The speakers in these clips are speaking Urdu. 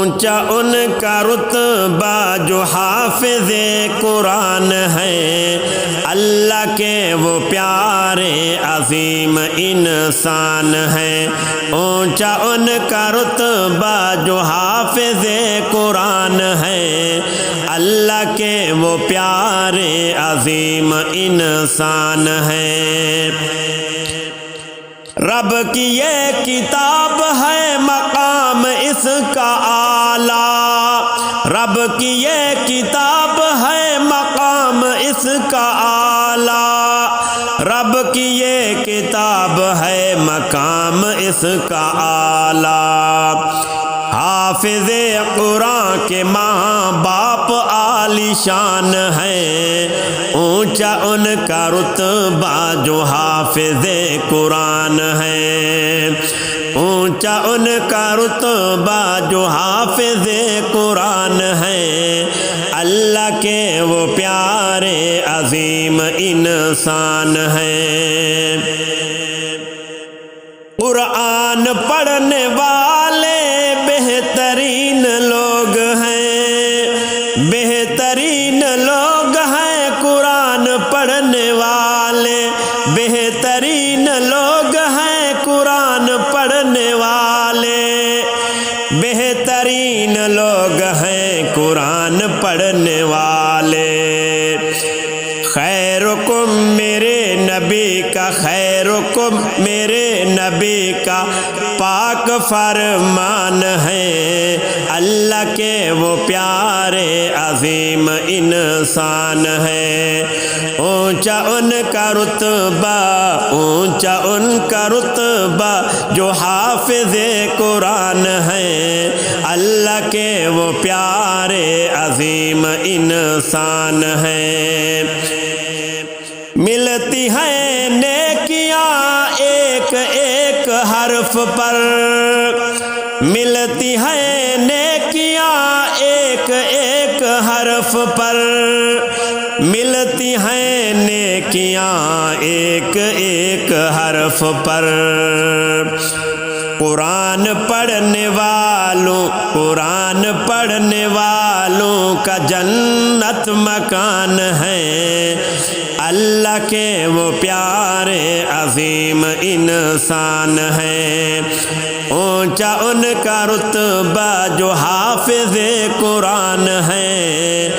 اونچا ان کا رتبہ جو حافظ قرآن ہے، اللہ کے وہ پیارے عظیم انسان ہیں۔ اونچا ان کا رتبہ جو حافظ قرآن ہے، اللہ کے وہ پیارے عظیم انسان ہیں۔ رب کی یہ کتاب ہے مقام اس کا اعلیٰ، رب کی یہ کتاب ہے مقام اس کا اعلیٰ، رب کی یہ کتاب ہے مقام اس کا اعلیٰ۔ حافظ قرآن کے ماں باپ عالی شان ہے، اونچا ان کا رتبہ جو حافظ قرآن ہے، اونچا ان کا رتبہ جو حافظ قرآن ہے، اللہ کے وہ پیارے عظیم انسان ہیں۔ قرآن پڑھنے والے بہترین لوگ ہیں، بہترین لوگ ہیں قرآن پڑھنے والے، بہترین لوگ ہیں قرآن پڑھنے والے، بہترین لوگ ہیں قرآن پڑھنے والے۔ خیرکم میرے نبی کا، خیرکم میرے نبی کا پاک فرمان ہے، اللہ کے وہ پیارے عظیم انسان ہے۔ اونچا ان کا رتبہ، اونچا ان کا رتبہ جو حافظ قرآن ہے، اللہ کے وہ پیارے عظیم انسان ہے۔ ملتی ہیں نیکیاں ایک ایک حرف پر، ملتی ہیں نیکیاں ایک ایک حرف پر، ملتی ہیں نیکیاں ایک ایک حرف پر۔ قرآن پڑھنے والوں، قرآن پڑھنے والوں کا جنت مکان ہے، اللہ کے وہ پیارے عظیم انسان ہیں۔ اونچا ان کا رتبہ جو حافظ قرآن ہے،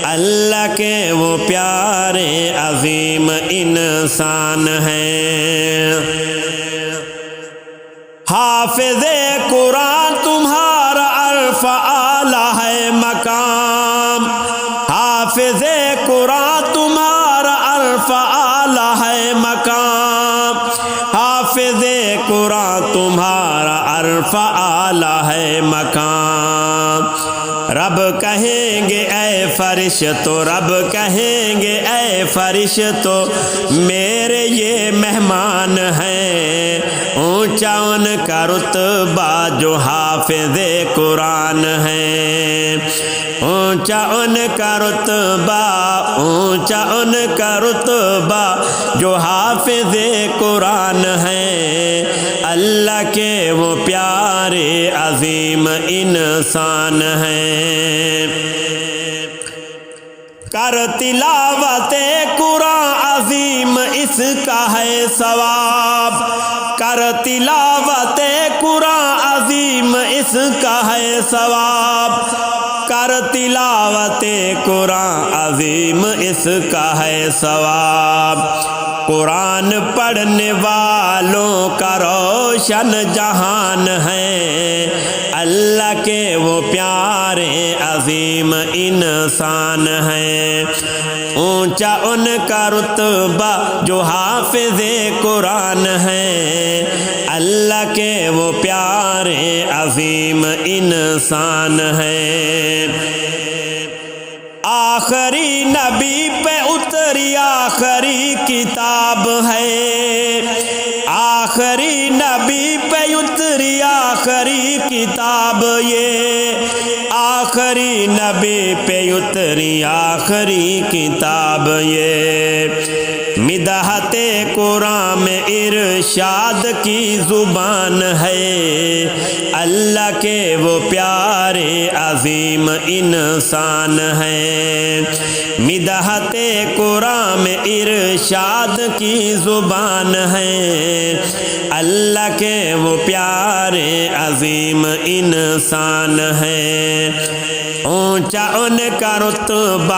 اللہ کے وہ پیارے عظیم انسان ہیں۔ حافظ قرآن تمہارا عرف اعلیٰ ہے مقام، حافظ قرآن تمہارا عرف اعلیٰ ہے مقام، حافظ قرآن تمہارا عرف اعلیٰ ہے مقام۔ رب کہیں گے اے فرشتو، رب کہیں گے اے فرشتو میرے یہ مہمان ہیں، اونچا ان کا رتبہ جو حافظ قرآن ہے، اونچا ان کا رتبہ، اونچا ان کا رتبہ جو حافظ قرآن ہے، اللہ کے وہ پیارے عظیم انسان ہیں۔ کر تلاوت قرآن عظیم اس کا ہے ثواب، کر تلاوت قرآن عظیم اس کا ہے ثواب، کر تلاوت قرآن عظیم اس کا ہے ثواب۔ قرآن پڑھنے والوں کا روشن جہان ہے، اللہ کے وہ پیارے عظیم انسان ہیں۔ اونچا ان کا رتبہ جو حافظ قرآن ہے، اللہ کے وہ پیارے عظیم انسان ہیں۔ آخری نبی پہ اتری آخری کتاب ہے، آخری نبی پہ اتری آخری کتاب یہ، آخری نبی پہ اتری آخری کتاب یہ۔ مدحت قرآن میں ارشاد کی زبان ہے، اللہ کے وہ پیارے عظیم انسان ہیں۔ مدحت قرآن میں ارشاد کی زبان ہے، اللہ کے وہ پیارے عظیم انسان ہیں۔ اونچا ان کا رتبہ،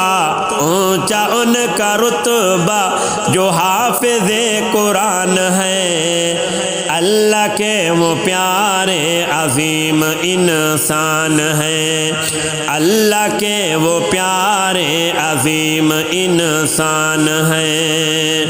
اونچا ان کا رتبہ جو حافظ قرآن ہے، اللہ کے وہ پیارے عظیم انسان ہیں، اللہ کے وہ پیارے عظیم انسان ہیں۔